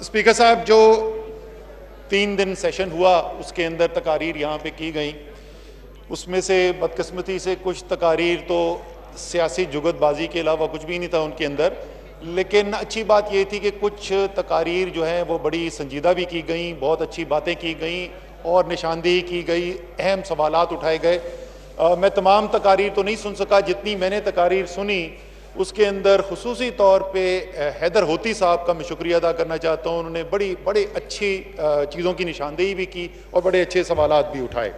Speaker साहब, जो 3 दिन सेशन हुआ उसके अंदर तकारीर यहाँ पे की गई, उसमें से बदकिस्मती से कुछ तकारीर तो सियासी जुगतबाजी के अलावा कुछ भी नहीं था उनके अंदर। लेकिन अच्छी बात ये थी कि कुछ तकारीर जो हैं वो बड़ी संजीदा भी की गई, बहुत अच्छी बातें की गई और निशानदेही की गई, अहम सवालात उठाए गए। मैं तमाम तकारीर तो नहीं सुन सका, जितनी मैंने तकारीर सुनी उसके अंदर खुसूसी तौर पे हैदर होती साहब का मैं शुक्रिया अदा करना चाहता हूँ। उन्होंने बड़ी अच्छी चीज़ों की निशानदेही भी की और बड़े अच्छे सवालात भी उठाए।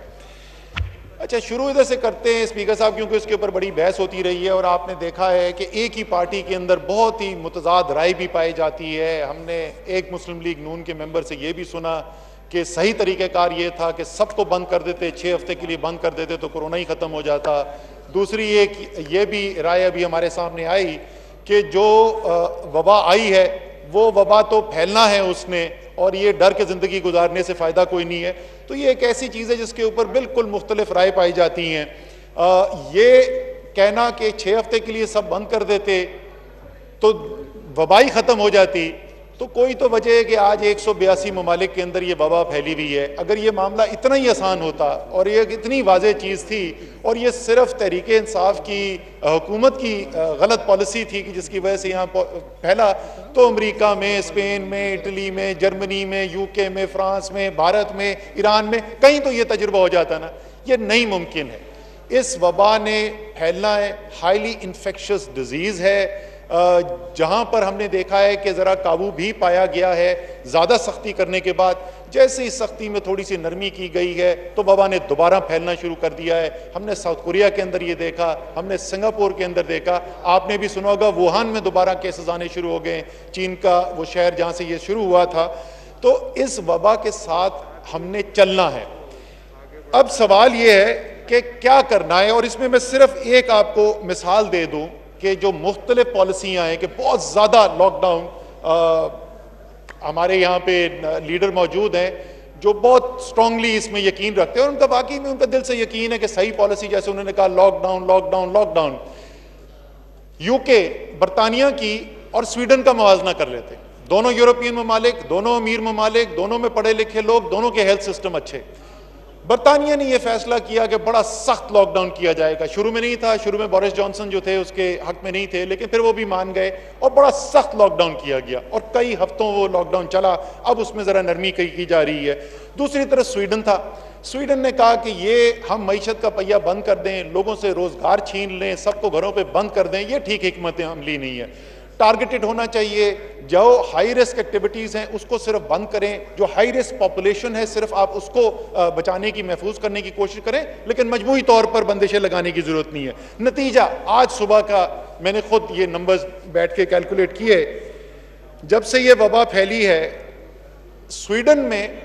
अच्छा, शुरू इधर से करते हैं स्पीकर साहब, क्योंकि उसके ऊपर बड़ी बहस होती रही है और आपने देखा है कि एक ही पार्टी के अंदर बहुत ही मुतज़ाद राय भी पाई जाती है। हमने एक मुस्लिम लीग नून के मेंबर से ये भी सुना कि सही तरीक़ेकार ये था कि सबको बंद कर देते, 6 हफ्ते के लिए बंद कर देते तो कोरोना ही ख़त्म हो जाता। दूसरी एक ये भी राय अभी हमारे सामने आई कि जो वबा आई है वो वबा तो फैलना है उसने, और ये डर के ज़िंदगी गुजारने से फ़ायदा कोई नहीं है। तो ये एक ऐसी चीज़ है जिसके ऊपर बिल्कुल मुख्तलिफ राय पाई जाती हैं। ये कहना कि 6 हफ्ते के लिए सब बंद कर देते तो वबाई ख़त्म हो जाती, तो कोई तो वजह है कि आज 182 ममालिक के अंदर ये वबा फैली हुई है। अगर ये मामला इतना ही आसान होता और ये इतनी वाज़ेह चीज़ थी और ये सिर्फ तहरीक इंसाफ की हुकूमत की गलत पॉलिसी थी कि जिसकी वजह से यहाँ फैला, तो अमेरिका में, स्पेन में, इटली में, जर्मनी में, यूके में, फ्रांस में, भारत में, ईरान में कहीं तो ये तजुर्बा हो जाता ना। ये नहीं मुमकिन है। इस वबा ने फैलना है, हाईली इन्फेक्शस डिजीज़ है, जहाँ पर हमने देखा है कि ज़रा काबू भी पाया गया है ज़्यादा सख्ती करने के बाद। जैसे इस सख्ती में थोड़ी सी नरमी की गई है तो वबा ने दोबारा फैलना शुरू कर दिया है। हमने साउथ कोरिया के अंदर ये देखा, हमने सिंगापुर के अंदर देखा, आपने भी सुना होगा वुहान में दोबारा केसेस आने शुरू हो गए, चीन का वो शहर जहाँ से ये शुरू हुआ था। तो इस वबा के साथ हमने चलना है। अब सवाल ये है कि क्या करना है, और इसमें मैं सिर्फ एक आपको मिसाल दे दूँ कि जो मुख्तलिफ पॉलिसियाँ हैं कि बहुत ज़्यादा लॉकडाउन, हमारे यहाँ पे लीडर मौजूद हैं जो बहुत स्ट्रांगली इसमें यकीन रखते हैं और उनका वाकई में उनका दिल से यकीन है कि सही पॉलिसी, जैसे उन्होंने कहा लॉकडाउन लॉकडाउन लॉकडाउन। यूके, बरतानिया की और स्वीडन का मुवाजना कर लेते, दोनों यूरोपियन ममालिक, दोनों अमीर ममालिक, दोनों में पढ़े लिखे लोग, दोनों के हेल्थ सिस्टम अच्छे। बरतानिया ने यह फैसला किया कि बड़ा सख्त लॉकडाउन किया जाएगा। शुरू में नहीं था, शुरू में बोरिस जॉनसन जो थे उसके हक में नहीं थे, लेकिन फिर वो भी मान गए और बड़ा सख्त लॉकडाउन किया गया और कई हफ्तों वो लॉकडाउन चला। अब उसमें ज़रा नरमी की जा रही है। दूसरी तरफ स्वीडन था, स्वीडन ने कहा कि ये हम मईशत का पहिया बंद कर दें, लोगों से रोज़गार छीन लें, सबको घरों पर बंद कर दें, ये ठीक हिकमत अमली नहीं है। टारगेटेड होना चाहिए, जो हाई रिस्क एक्टिविटीज़ हैं उसको सिर्फ बंद करें, जो हाई रिस्क पॉपुलेशन है सिर्फ आप उसको बचाने की, महफूज करने की कोशिश करें, लेकिन मजमूई तौर पर बंदिशें लगाने की ज़रूरत नहीं है। नतीजा आज सुबह का मैंने खुद ये नंबर्स बैठ के कैलकुलेट किए, जब से ये वबा फैली है स्वीडन में,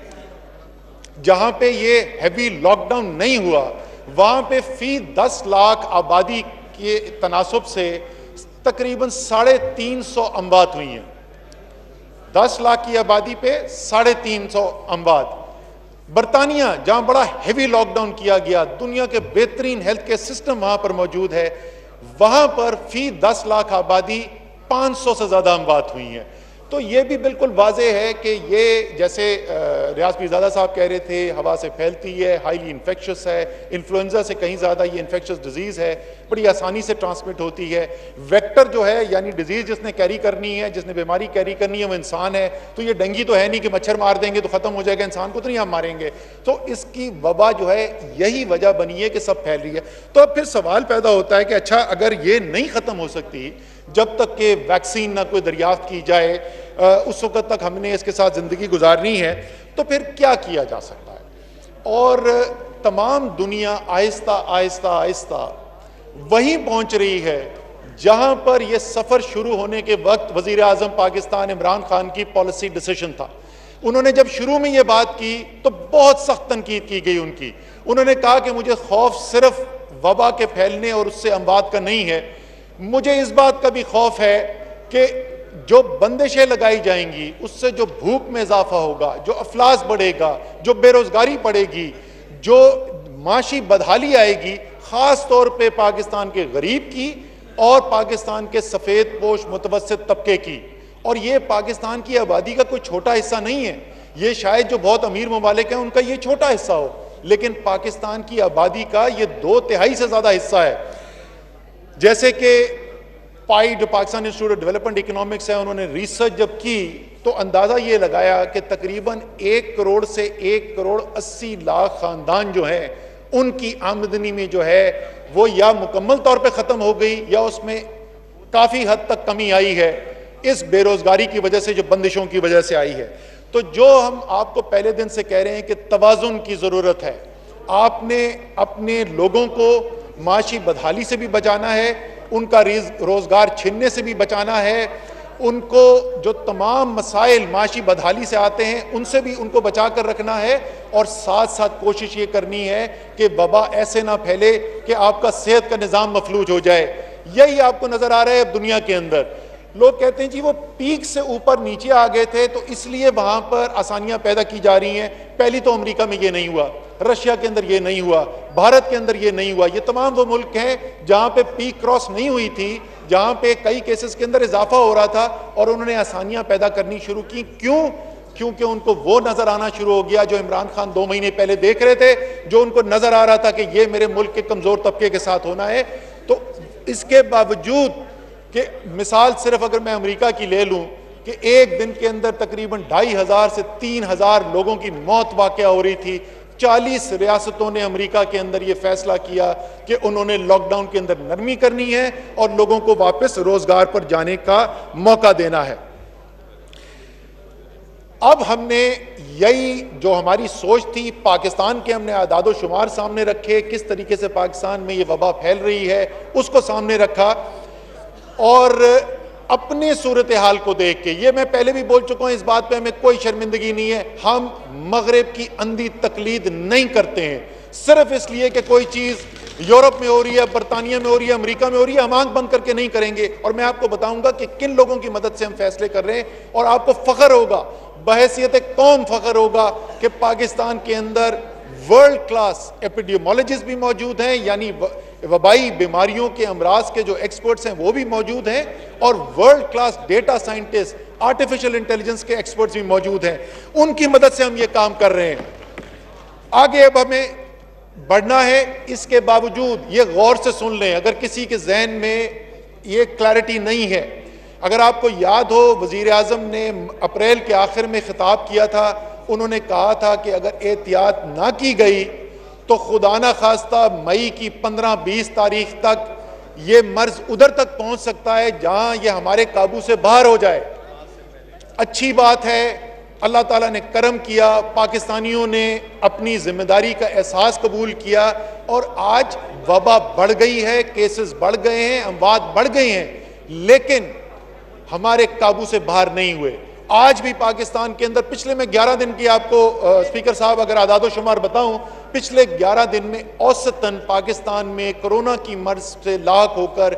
जहाँ पे ये हैवी लॉकडाउन नहीं हुआ, वहाँ पे फी 10 लाख आबादी के तनासुब से तकरीबन 350 अमवात हुई हैं। 10 लाख की आबादी पे 350 अमवात। बरतानिया, जहां बड़ा हेवी लॉकडाउन किया गया, दुनिया के बेहतरीन हेल्थ केयर सिस्टम वहां पर मौजूद है, वहां पर फी 10 लाख आबादी 500 से ज्यादा अमवात हुई हैं। तो ये भी बिल्कुल वाज़ेह है कि ये जैसे रियाज पीरज़ादा साहब कह रहे थे, हवा से फैलती है, हाईली इन्फेक्शस है, इन्फ्लुएंजा से कहीं ज़्यादा ये इन्फेक्शस डिजीज़ है, बड़ी आसानी से ट्रांसमिट होती है। वेक्टर जो है यानी डिजीज़ जिसने कैरी करनी है, जिसने बीमारी कैरी करनी है वो इंसान है। तो ये डेंगू तो है नहीं कि मच्छर मार देंगे तो ख़त्म हो जाएगा, इंसान को तो नहीं हम मारेंगे। तो इसकी वबा जो है यही वजह बनी है कि सब फैल रही है। तो अब फिर सवाल पैदा होता है कि अच्छा, अगर ये नहीं ख़त्म हो सकती जब तक कि वैक्सीन ना कोई दरियाफ्त की जाए, उस वक्त तक हमने इसके साथ ज़िंदगी गुजारनी है, तो फिर क्या किया जा सकता है। और तमाम दुनिया आहिस्ता आहिस्ता आहिस्ता वहीं पहुंच रही है जहां पर यह सफ़र शुरू होने के वक्त वज़ीर आज़म पाकिस्तान इमरान खान की पॉलिसी डिसीजन था। उन्होंने जब शुरू में यह बात की तो बहुत सख्त तनकीद की गई उनकी। उन्होंने कहा कि मुझे खौफ सिर्फ वबा के फैलने और उससे अमवात का नहीं है, मुझे इस बात का भी खौफ है कि जो बंदिशें लगाई जाएंगी उससे जो भूख में इजाफा होगा, जो अफलास बढ़ेगा, जो बेरोजगारी बढ़ेगी, जो माशी बदहाली आएगी, ख़ास तौर पे पाकिस्तान के गरीब की और पाकिस्तान के सफ़ेद पोश मुतवस्सित तबके की, और ये पाकिस्तान की आबादी का कोई छोटा हिस्सा नहीं है। ये शायद जो बहुत अमीर ममालिक हैं उनका ये छोटा हिस्सा हो, लेकिन पाकिस्तान की आबादी का ये 2/3 से ज्यादा हिस्सा है। जैसे कि पाई जो Pakistan institute of development economics है, उन्होंने रिसर्च जब की तो अंदाजा ये लगाया कि तकरीबन 1 करोड़ से 1 करोड़ 80 लाख खानदान जो है उनकी आमदनी में जो है वो या मुकम्मल तौर पे खत्म हो गई या उसमें काफी हद तक कमी आई है, इस बेरोजगारी की वजह से, जो बंदिशों की वजह से आई है। तो जो हम आपको पहले दिन से कह रहे हैं कि तवाज़ुन की जरूरत है, आपने अपने लोगों को माशी बदहाली से भी बचाना है, उनका रोजगार छीनने से भी बचाना है, उनको जो तमाम मसाइल माशी बदहाली से आते हैं उनसे भी उनको बचा कर रखना है, और साथ साथ कोशिश ये करनी है कि वबा ऐसे ना फैले कि आपका सेहत का निज़ाम मफलूज हो जाए। यही आपको नजर आ रहा है अब दुनिया के अंदर। लोग कहते हैं जी वो पीक से ऊपर नीचे आ गए थे तो इसलिए वहां पर आसानियां पैदा की जा रही हैं। पहली तो अमेरिका में ये नहीं हुआ, रशिया के अंदर ये नहीं हुआ, भारत के अंदर ये नहीं हुआ। ये तमाम वो मुल्क हैं जहां पे पीक क्रॉस नहीं हुई थी, जहां पे कई केसेस के अंदर इजाफा हो रहा था और उन्होंने आसानियां पैदा करनी शुरू की। क्यों? क्योंकि उनको वो नजर आना शुरू हो गया जो इमरान खान 2 महीने पहले देख रहे थे, जो उनको नजर आ रहा था कि ये मेरे मुल्क के कमजोर तबके के साथ होना है। तो इसके बावजूद कि मिसाल सिर्फ अगर मैं अमेरिका की ले लूं कि एक दिन के अंदर तकरीबन 2500 से 3000 लोगों की मौत वाक़या हो रही थी, 40 रियासतों ने अमेरिका के अंदर यह फैसला किया कि उन्होंने लॉकडाउन के अंदर नरमी करनी है और लोगों को वापस रोजगार पर जाने का मौका देना है। अब हमने यही जो हमारी सोच थी, पाकिस्तान के हमने आदादो शुमार सामने रखे, किस तरीके से पाकिस्तान में ये वबा फैल रही है उसको सामने रखा, और अपने सूरत हाल को देख के, ये मैं पहले भी बोल चुका हूं, इस बात पे हमें कोई शर्मिंदगी नहीं है। हम मगरिब की अंधी तकलीद नहीं करते हैं सिर्फ इसलिए कि कोई चीज यूरोप में हो रही है, बरतानिया में हो रही है, अमेरिका में हो रही है, हम आंख बंद करके नहीं करेंगे। और मैं आपको बताऊंगा कि किन लोगों की मदद से हम फैसले कर रहे हैं, और आपको फख्र होगा, बहैसियत कौम फख्र होगा कि पाकिस्तान के अंदर वर्ल्ड क्लास एपिडेमियोलॉजिस्ट भी मौजूद हैं, यानी वबाई बीमारियों के अमराज के जो एक्सपर्ट्स हैं वो भी मौजूद हैं, और world class data scientist, artificial intelligence के एक्सपर्ट्स भी मौजूद हैं। उनकी मदद से हम ये काम कर रहे हैं। आगे अब हमें बढ़ना है। इसके बावजूद ये गौर से सुन लें, अगर किसी के जहन में ये क्लैरिटी नहीं है, अगर आपको याद हो वजीर आजम ने अप्रैल के आखिर में खिताब किया था, उन्होंने कहा था कि अगर एहतियात ना की गई तो खुदा ना खास्ता मई की 15-20 तारीख तक ये मर्ज उधर तक पहुंच सकता है जहां ये हमारे काबू से बाहर हो जाए। अच्छी बात है, अल्लाह ताला ने करम किया, पाकिस्तानियों ने अपनी जिम्मेदारी का एहसास कबूल किया और आज वबा बढ़ गई है, केसेस बढ़ गए हैं, अमवात बढ़ गए हैं, लेकिन हमारे काबू से बाहर नहीं हुए। आज भी पाकिस्तान के अंदर पिछले में 11 दिन की आपको स्पीकर साहब अगर आदादो शुमार बताऊं, पिछले 11 दिन में औसतन पाकिस्तान में कोरोना की मर्ज से लाक होकर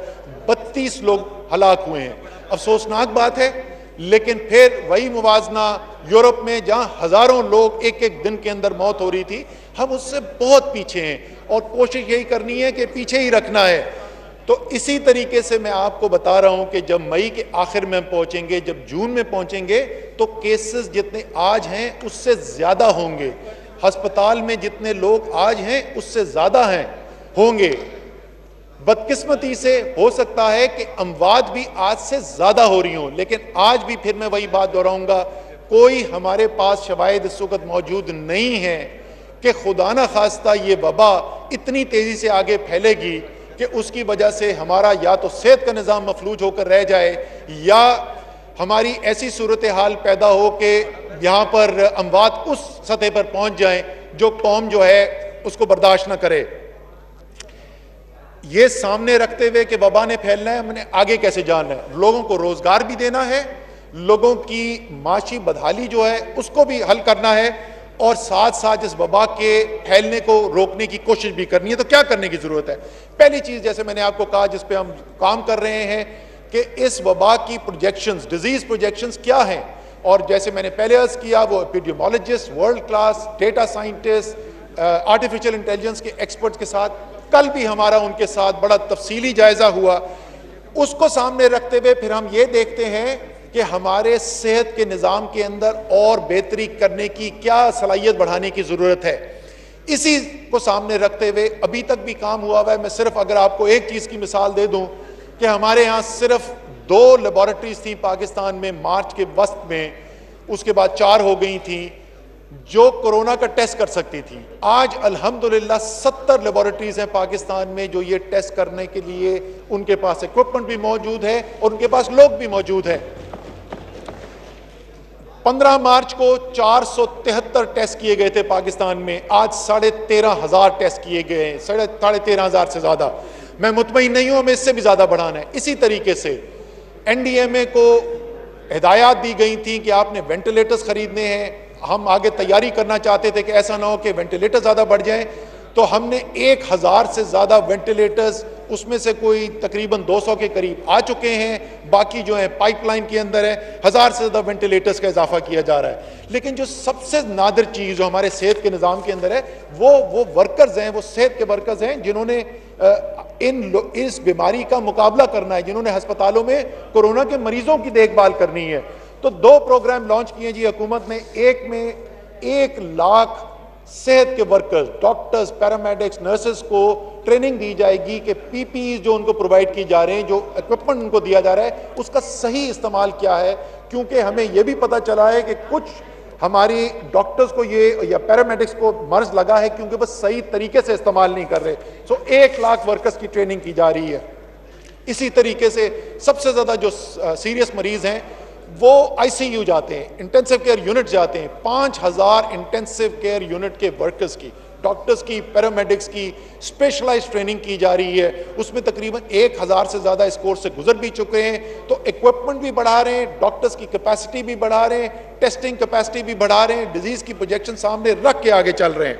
32 लोग हलाक हुए हैं। अफसोसनाक बात है, लेकिन फिर वही मुवाजना यूरोप में जहां हजारों लोग एक एक दिन के अंदर मौत हो रही थी, हम उससे बहुत पीछे हैं और कोशिश यही करनी है कि पीछे ही रखना है। तो इसी तरीके से मैं आपको बता रहा हूं कि जब मई के आखिर में हम पहुंचेंगे, जब जून में पहुंचेंगे, तो केसेस जितने आज हैं उससे ज्यादा होंगे। अस्पताल में जितने लोग आज हैं उससे ज्यादा हैं होंगे। बदकिस्मती से हो सकता है कि अमवात भी आज से ज्यादा हो रही हों, लेकिन आज भी फिर मैं वही बात दोहराऊंगा, कोई हमारे पास शवाहिद इस वक्त मौजूद नहीं है कि खुदा ना खास्ता ये वबा इतनी तेजी से आगे फैलेगी कि उसकी वजह से हमारा या तो सेहत का निज़ाम मफलूज होकर रह जाए या हमारी ऐसी सूरत हाल पैदा हो कि यहाँ पर अमवात उस सतह पर पहुंच जाए जो कौम जो है उसको बर्दाश्त ना करे। ये सामने रखते हुए कि वबा ने फैलना है, हमने आगे कैसे जाना है, लोगों को रोजगार भी देना है, लोगों की माशी बदहाली जो है उसको भी हल करना है, और साथ साथ इस वबा के फैलने को रोकने की कोशिश भी करनी है। तो क्या करने की जरूरत है? पहली चीज, जैसे मैंने आपको कहा, जिस पे हम काम कर रहे हैं कि इस वबा की प्रोजेक्शंस, डिजीज प्रोजेक्शंस क्या हैं, और जैसे मैंने पहले अर्ज किया, वो epidemiologist, world class data scientist, artificial intelligence के एक्सपर्ट्स के साथ कल भी हमारा उनके साथ बड़ा तफसीली जायजा हुआ। उसको सामने रखते हुए फिर हम ये देखते हैं कि हमारे सेहत के निज़ाम के अंदर और बेहतरी करने की क्या सलाहियत बढ़ाने की ज़रूरत है। इसी को सामने रखते हुए अभी तक भी काम हुआ हुआ है। मैं सिर्फ अगर आपको एक चीज़ की मिसाल दे दूं कि हमारे यहाँ सिर्फ 2 लेबॉरेटरीज थी पाकिस्तान में मार्च के वस्त में, उसके बाद 4 हो गई थी जो कोरोना का टेस्ट कर सकती थी। आज अल्हम्दुलिल्लाह 70 लेबॉरेटरीज हैं पाकिस्तान में जो ये टेस्ट करने के लिए, उनके पास इक्विपमेंट भी मौजूद है और उनके पास लोग भी मौजूद हैं। 15 मार्च को 473 टेस्ट किए गए थे पाकिस्तान में, आज 13,500 टेस्ट किए गए हैं, 13,500 से ज्यादा। मैं मुतमईन नहीं हूं, हमें इससे भी ज्यादा बढ़ाना है। इसी तरीके से एनडीएमए को हिदायत दी गई थी कि आपने वेंटिलेटर्स खरीदने हैं। हम आगे तैयारी करना चाहते थे कि ऐसा ना हो कि वेंटिलेटर ज्यादा बढ़ जाएं, तो हमने 1000 से ज्यादा वेंटिलेटर्स, उसमें से कोई तकरीबन 200 के करीब आ चुके हैं, बाकी जो है पाइपलाइन के अंदर है। 1000 से ज्यादा वेंटिलेटर्स का इजाफा किया जा रहा है। लेकिन जो सबसे नादिर चीज जो हमारे सेहत के निज़ाम के अंदर है वो वर्कर्स हैं, वो सेहत के वर्कर्स हैं जिन्होंने इस बीमारी का मुकाबला करना है, जिन्होंने अस्पतालों में कोरोना के मरीजों की देखभाल करनी है। तो 2 प्रोग्राम लॉन्च किए जी हुकूमत ने। एक में 1 लाख सेहत के वर्कर्स, डॉक्टर्स, पैरामेडिक्स, नर्सेस को ट्रेनिंग दी जाएगी कि पीपीई जो उनको प्रोवाइड की जा रहे हैं, जो इक्विपमेंट उनको दिया जा रहा है, उसका सही इस्तेमाल क्या है। क्योंकि हमें यह भी पता चला है कि कुछ हमारी डॉक्टर्स को ये या पैरामेडिक्स को मर्ज लगा है क्योंकि बस सही तरीके से इस्तेमाल नहीं कर रहे। सो 1 लाख वर्कर्स की ट्रेनिंग की जा रही है। इसी तरीके से सबसे ज्यादा जो सीरियस मरीज हैं वो आईसीयू जाते हैं, इंटेंसिव केयर यूनिट जाते हैं। 5000 इंटेंसिव केयर यूनिट के वर्कर्स की, डॉक्टर्स की, पैरामेडिक्स की स्पेशलाइज्ड ट्रेनिंग की जा रही है। उसमें तकरीबन 1000 से ज्यादा इस कोर्स से गुजर भी चुके हैं। तो इक्विपमेंट भी बढ़ा रहे हैं, डॉक्टर्स की कैपेसिटी भी बढ़ा रहे हैं, टेस्टिंग कैपेसिटी भी बढ़ा रहे हैं, डिजीज की प्रोजेक्शन सामने रख के आगे चल रहे हैं।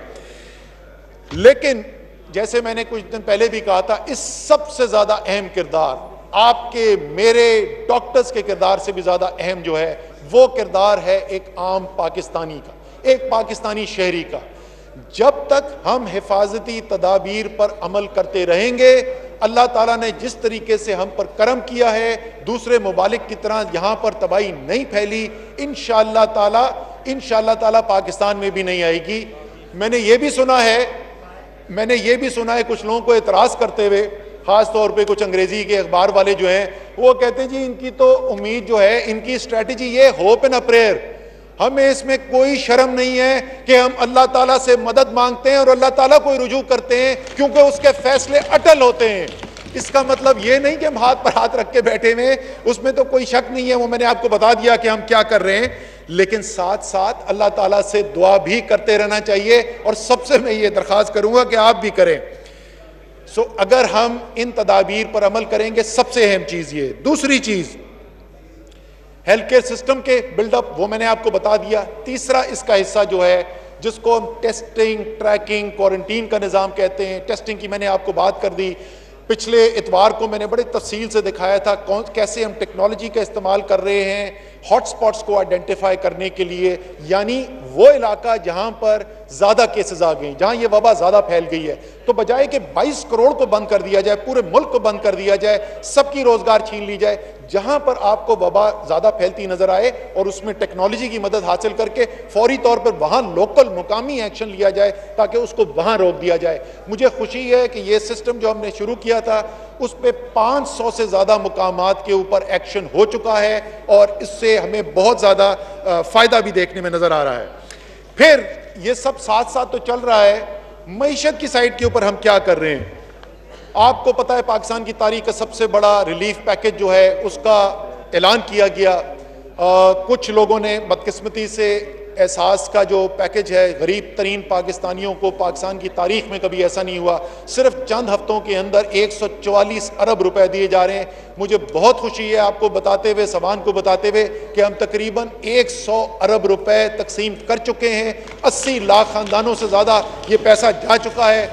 लेकिन जैसे मैंने कुछ दिन पहले भी कहा था, इस सबसे ज्यादा अहम किरदार आपके, मेरे, डॉक्टर्स के किरदार से भी ज्यादा अहम जो है वो किरदार है एक आम पाकिस्तानी का, एक पाकिस्तानी शहरी का। जब तक हम हिफाजती तदाबीर पर अमल करते रहेंगे, अल्लाह ताला ने जिस तरीके से हम पर करम किया है, दूसरे ममालिक की तरह यहां पर तबाही नहीं फैली, इंशाअल्लाह ताला पाकिस्तान में भी नहीं आएगी। मैंने ये भी सुना है कुछ लोगों को एतराज करते हुए, खास तौर पे कुछ अंग्रेजी के अखबार वाले जो हैं, वो कहते हैं जी इनकी तो उम्मीद जो है, इनकी स्ट्रेटजी ये होप एंड अ प्रेयर। हमें इसमें कोई शर्म नहीं है कि हम अल्लाह ताला से मदद मांगते हैं और अल्लाह ताला को रुजू करते हैं, क्योंकि उसके फैसले अटल होते हैं। इसका मतलब ये नहीं कि हम हाथ पर हाथ रख के बैठे हुए, उसमें तो कोई शक नहीं है, वो मैंने आपको बता दिया कि हम क्या कर रहे हैं। लेकिन साथ साथ अल्लाह ताला से दुआ भी करते रहना चाहिए, और सबसे मैं ये दरख्वास्त करूंगा कि आप भी करें। अगर हम इन तदाबीर पर अमल करेंगे, सबसे अहम चीज ये। दूसरी चीज हेल्थ केयर सिस्टम के बिल्डअप, वो मैंने आपको बता दिया। तीसरा इसका हिस्सा जो है, जिसको हम टेस्टिंग, ट्रैकिंग, क्वारंटीन का निज़ाम कहते हैं। टेस्टिंग की मैंने आपको बात कर दी। पिछले इतवार को मैंने बड़े तफसील से दिखाया था कैसे हम टेक्नोलॉजी का इस्तेमाल कर रहे हैं हॉटस्पॉट्स को आइडेंटिफाई करने के लिए, यानी वो इलाका जहां पर ज्यादा केसेस आ गई, जहां ये वबा ज्यादा फैल गई है, तो बजाय कि 22 करोड़ को बंद कर दिया जाए, पूरे मुल्क को बंद कर दिया जाए, सबकी रोजगार छीन ली जाए, जहां पर आपको वबा ज्यादा फैलती नजर आए और उसमें टेक्नोलॉजी की मदद हासिल करके फौरी तौर पर वहां लोकल मुकामी एक्शन लिया जाए ताकि उसको वहां रोक दिया जाए। मुझे खुशी है कि ये सिस्टम जो हमने शुरू किया था उस पर 500 से ज्यादा मुकामात के ऊपर एक्शन हो चुका है और इससे हमें बहुत ज्यादा फायदा भी देखने में नजर आ रहा है। फिर ये सब साथ साथ तो चल रहा है, मईशत की साइड के ऊपर हम क्या कर रहे हैं। आपको पता है पाकिस्तान की तारीख का सबसे बड़ा रिलीफ पैकेज जो है उसका ऐलान किया गया। कुछ लोगों ने बदकिस्मती से एहसास का जो पैकेज है, गरीब तरीन पाकिस्तानियों को, पाकिस्तान की तारीख में कभी ऐसा नहीं हुआ, सिर्फ चंद हफ्तों के अंदर 144 अरब रुपए दिए जा रहे हैं। मुझे बहुत खुशी है आपको बताते हुए, सवान को बताते हुए कि हम तकरीबन 100 अरब रुपए तकसीम कर चुके हैं। 80 लाख खानदानों से ज़्यादा ये पैसा जा चुका है।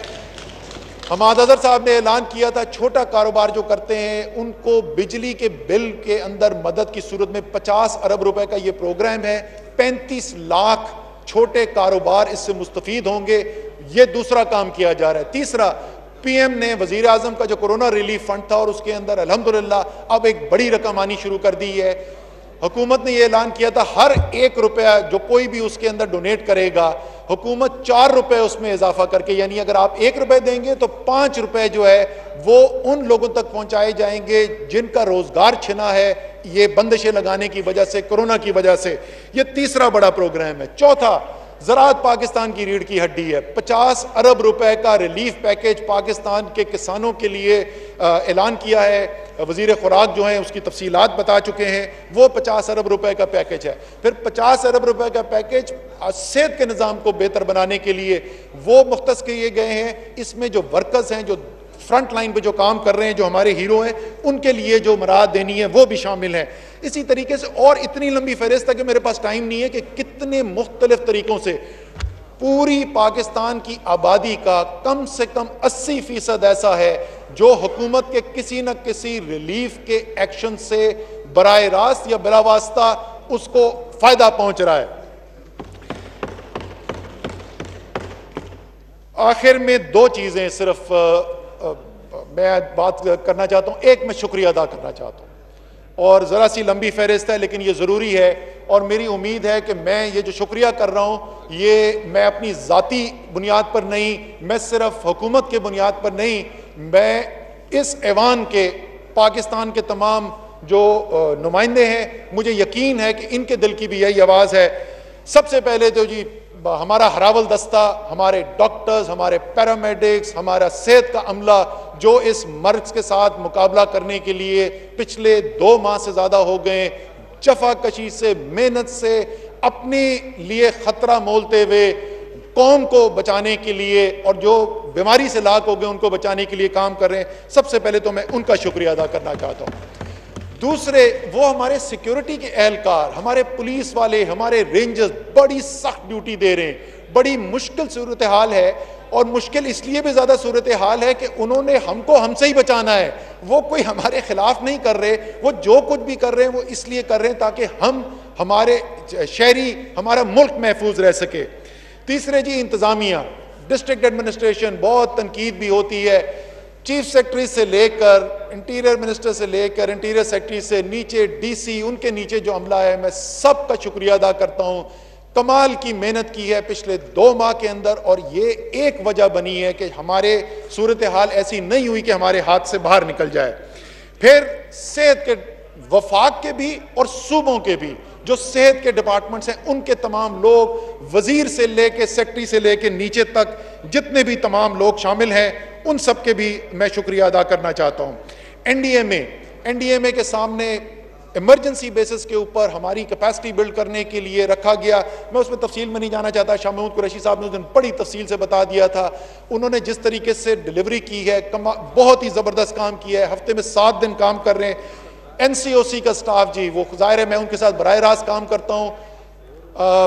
हमाद अजहर साहब ने ऐलान किया था छोटा कारोबार जो करते हैं उनको बिजली के बिल के अंदर मदद की सूरत में 50 अरब रुपए का ये प्रोग्राम है। 35 लाख छोटे कारोबार इससे मुस्तफीद होंगे। ये दूसरा काम किया जा रहा है। तीसरा, पीएम ने वजीर आजम का जो कोरोना रिलीफ फंड था और उसके अंदर अल्हम्दुलिल्लाह अब एक बड़ी रकम आनी शुरू कर दी है। हुकूमत ने यह ऐलान किया था हर 1 रुपया जो कोई भी उसके अंदर डोनेट करेगा, हुकूमत 4 रुपए उसमें इजाफा करके, यानी अगर आप 1 रुपए देंगे तो 5 रुपए जो है वो उन लोगों तक पहुंचाए जाएंगे जिनका रोजगार छिना है ये बंदिशें लगाने की वजह से, कोरोना की वजह से। ये तीसरा बड़ा प्रोग्राम है। चौथा, ज़राअत पाकिस्तान की रीढ़ की हड्डी है। 50 अरब रुपए का रिलीफ पैकेज पाकिस्तान के किसानों के लिए ऐलान किया है। वज़ीर खुराक जो है उसकी तफसीलात बता चुके हैं। वो 50 अरब रुपए का पैकेज है। फिर 50 अरब रुपए का पैकेज सेहत के निज़ाम को बेहतर बनाने के लिए वो मुख्तस किए गए हैं। इसमें जो वर्कर्स हैं, जो फ्रंट लाइन पे जो काम कर रहे हैं, जो हमारे हीरो हैं, उनके लिए जो मराद देनी है वो भी शामिल है। इसी तरीके से और इतनी लंबी फहरिस्त है कि मेरे पास टाइम नहीं है कि कितने मुख्तलिफ तरीकों से पूरी पाकिस्तान की आबादी का कम से कम 80% ऐसा है जो हुकूमत के किसी न किसी रिलीफ के एक्शन से बराह रास्त या बिला वास्ता उसको फायदा पहुंच रहा है। आखिर में 2 चीजें सिर्फ मैं बात करना चाहता हूं। एक, मैं शुक्रिया अदा करना चाहता हूं और जरा सी लंबी फहरिस्त है लेकिन ये जरूरी है और मेरी उम्मीद है कि मैं ये जो शुक्रिया कर रहा हूं ये मैं अपनी जाती बुनियाद पर नहीं, मैं सिर्फ हुकूमत के बुनियाद पर नहीं, मैं इस ऐवान के पाकिस्तान के तमाम जो नुमाइंदे हैं, मुझे यकीन है कि इनके दिल की भी यही आवाज़ है। सबसे पहले तो जी हमारा हरावल दस्ता, हमारे डॉक्टर्स, हमारे पैरामेडिक्स, हमारा सेहत का अमला जो इस मर्ज के साथ मुकाबला करने के लिए पिछले 2 माह से ज़्यादा हो गए, जफाकशी से, मेहनत से, अपने लिए खतरा मोलते हुए कौम को बचाने के लिए और जो बीमारी से लाक हो गए उनको बचाने के लिए काम कर रहे हैं। सबसे पहले तो मैं उनका शुक्रिया अदा करना चाहता हूँ। दूसरे, वो हमारे सिक्योरिटी के एहलकार, हमारे पुलिस वाले, हमारे रेंजर्स बड़ी सख्त ड्यूटी दे रहे हैं। बड़ी मुश्किल सूरत हाल है और मुश्किल इसलिए भी ज़्यादा सूरत हाल है कि उन्होंने हमको हमसे ही बचाना है। वो कोई हमारे खिलाफ नहीं कर रहे, वो जो कुछ भी कर रहे हैं वो इसलिए कर रहे हैं ताकि हम, हमारे शहरी, हमारा मुल्क महफूज रह सके। तीसरे जी, इंतज़ामिया, डिस्ट्रिक्ट एडमिनिस्ट्रेशन, बहुत तनकीद भी होती है। चीफ सेक्रेटरी से लेकर इंटीरियर मिनिस्टर से लेकर इंटीरियर सेक्रेटरी से नीचे डीसी, उनके नीचे जो अमला है, मैं सबका शुक्रिया अदा करता हूं। कमाल की मेहनत की है पिछले 2 माह के अंदर और ये एक वजह बनी है कि हमारे सूरत हाल ऐसी नहीं हुई कि हमारे हाथ से बाहर निकल जाए। फिर सेहत के वफाक के भी और सूबों के भी जो सेहत के डिपार्टमेंट्स हैं उनके तमाम लोग, वजीर से लेके सेक्रेटरी से लेके नीचे तक जितने भी तमाम लोग शामिल हैं उन सब के भी मैं शुक्रिया अदा करना चाहता हूँ। एनडीएमए के सामने इमरजेंसी बेसिस के ऊपर हमारी कैपेसिटी बिल्ड करने के लिए रखा गया। मैं उसमें तफसील में नहीं जाना चाहता, शाह महमूद कुरैशी साहब ने उस दिन बड़ी तफसील से बता दिया था। उन्होंने जिस तरीके से डिलीवरी की है, बहुत ही ज़बरदस्त काम किया है। हफ्ते में 7 दिन काम कर रहे हैं। एनसीओसी का स्टाफ जी, वो ज़ाहिर है मैं उनके साथ बराह रास्त काम करता हूँ।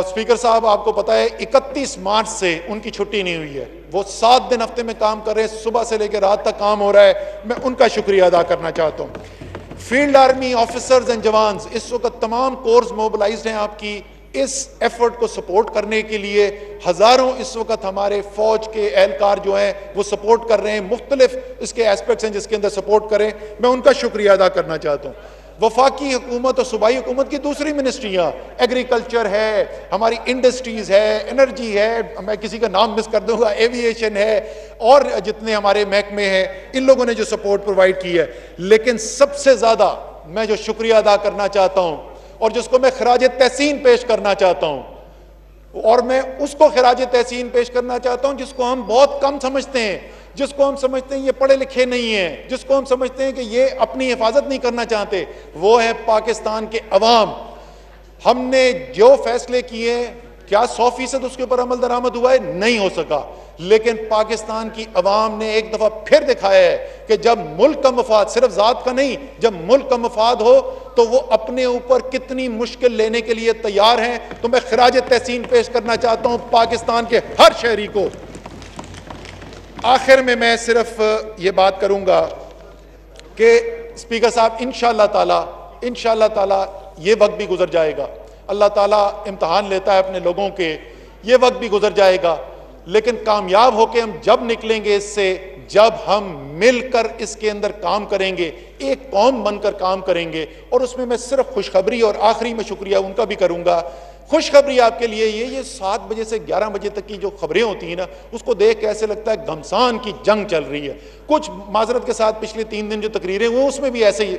स्पीकर साहब, आपको पता है 31 मार्च से उनकी छुट्टी नहीं हुई है। वो 7 दिन हफ्ते में काम कर रहे हैं, सुबह से लेकर रात तक काम हो रहा है। मैं उनका शुक्रिया अदा करना चाहता हूँ। Field army officers and jawans, इस वक्त तमाम कोर्स मोबिलाइज्ड हैं आपकी इस एफर्ट को सपोर्ट करने के लिए। हज़ारों इस वक्त हमारे फौज के एहलकार जो हैं वो सपोर्ट कर रहे हैं। मुख्तलिफ इसके एस्पेक्ट्स हैं जिसके अंदर सपोर्ट करें, मैं उनका शुक्रिया अदा करना चाहता हूँ। वफाकी हुकूमत और सूबाई हुकूमत की दूसरी मिनिस्ट्रियाँ, एग्रीकल्चर है, हमारी इंडस्ट्रीज़ है, एनर्जी है, मैं किसी का नाम मिस कर दूंगा, एविएशन है और जितने हमारे महकमे हैं, इन लोगों ने जो सपोर्ट प्रोवाइड की है। लेकिन सबसे ज़्यादा मैं जो शुक्रिया अदा करना चाहता हूँ और जिसको मैं खराज तहसीन पेश करना चाहता हूँ, और मैं उसको खराज तहसीन पेश करना चाहता हूँ जिसको हम बहुत कम समझते हैं, जिसको हम समझते हैं ये पढ़े लिखे नहीं है, जिसको हम समझते हैं कि ये अपनी हिफाजत नहीं करना चाहते, वो है पाकिस्तान के अवाम। हमने जो फैसले किए, क्या 100% उसके ऊपर अमल दरामद हुआ है? नहीं हो सका। लेकिन पाकिस्तान की अवाम ने एक दफा फिर दिखाया है कि जब मुल्क का मफाद, सिर्फ जात का नहीं, जब मुल्क का मफाद हो तो वो अपने ऊपर कितनी मुश्किल लेने के लिए तैयार हैं। तो मैं खराज तहसीन पेश करना चाहता हूं पाकिस्तान के हर शहरी को। आखिर में मैं सिर्फ ये बात करूंगा कि स्पीकर साहब, इंशाअल्लाह ताला ये वक्त भी गुजर जाएगा। अल्लाह ताला इम्तहान लेता है अपने लोगों के, ये वक्त भी गुजर जाएगा। लेकिन कामयाब होकर हम जब निकलेंगे इससे, जब हम मिलकर इसके अंदर काम करेंगे, एक कौम बनकर काम करेंगे। और उसमें मैं सिर्फ खुशखबरी, और आखिरी में शुक्रिया उनका भी करूंगा, खुशखबरी आपके लिए ये 7 बजे से 11 बजे तक की जो खबरें होती हैं ना, उसको देख के ऐसे लगता है घमसान की जंग चल रही है। कुछ माजरत के साथ पिछले 3 दिन जो तकरीरें हुई उसमें भी ऐसे ही,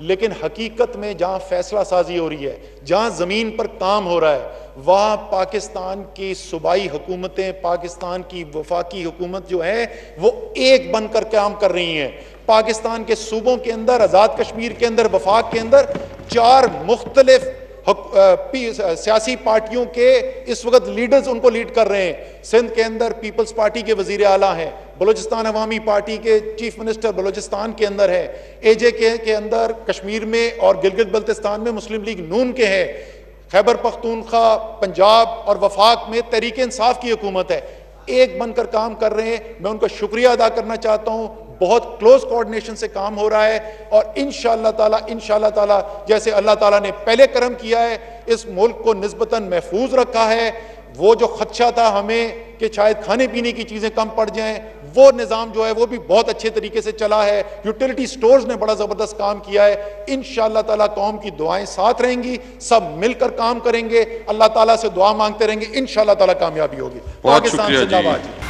लेकिन हकीकत में जहां फैसला साजी हो रही है, जहां जमीन पर काम हो रहा है, वहां पाकिस्तान की सूबाई हुकूमतें, पाकिस्तान की वफाकी हुकूमत जो है वो एक बनकर काम कर रही हैं। पाकिस्तान के सूबों के अंदर, आज़ाद कश्मीर के अंदर, वफाक के अंदर 4 मुख्तलिफ सियासी पार्टियों के इस वक्त लीडर्स उनको लीड कर रहे हैं। सिंध के अंदर पीपल्स पार्टी के वजीर आला हैं, बलूचिस्तान अवामी पार्टी के चीफ मिनिस्टर बलूचिस्तान के अंदर है, AJK के अंदर कश्मीर में और गिलगित बल्तिस्तान में मुस्लिम लीग नून के हैं, खैबर पख्तूनख्वा पंजाब और वफाक में तहरीक इंसाफ की हुकूमत है, एक बनकर काम कर रहे हैं। मैं उनका शुक्रिया अदा करना चाहता हूं। बहुत क्लोज कोऑर्डिनेशन से काम हो रहा है और इंशाअल्लाह ताला जैसे अल्लाह ताला ने पहले करम किया है, इस मुल्क को निस्बतन महफूज रखा है। वो जो खदशा था हमें कि शायद खाने पीने की चीजें कम पड़ जाएं, वो निज़ाम जो है वो भी बहुत अच्छे तरीके से चला है। यूटिलिटी स्टोर्स ने बड़ा जबरदस्त काम किया है। इंशाअल्लाह ताला कौम की दुआएं साथ रहेंगी, सब मिलकर काम करेंगे, अल्लाह ताला से दुआ मांगते रहेंगे, इंशाअल्लाह ताला कामयाबी होगी। पाकिस्तान जिंदाबाद।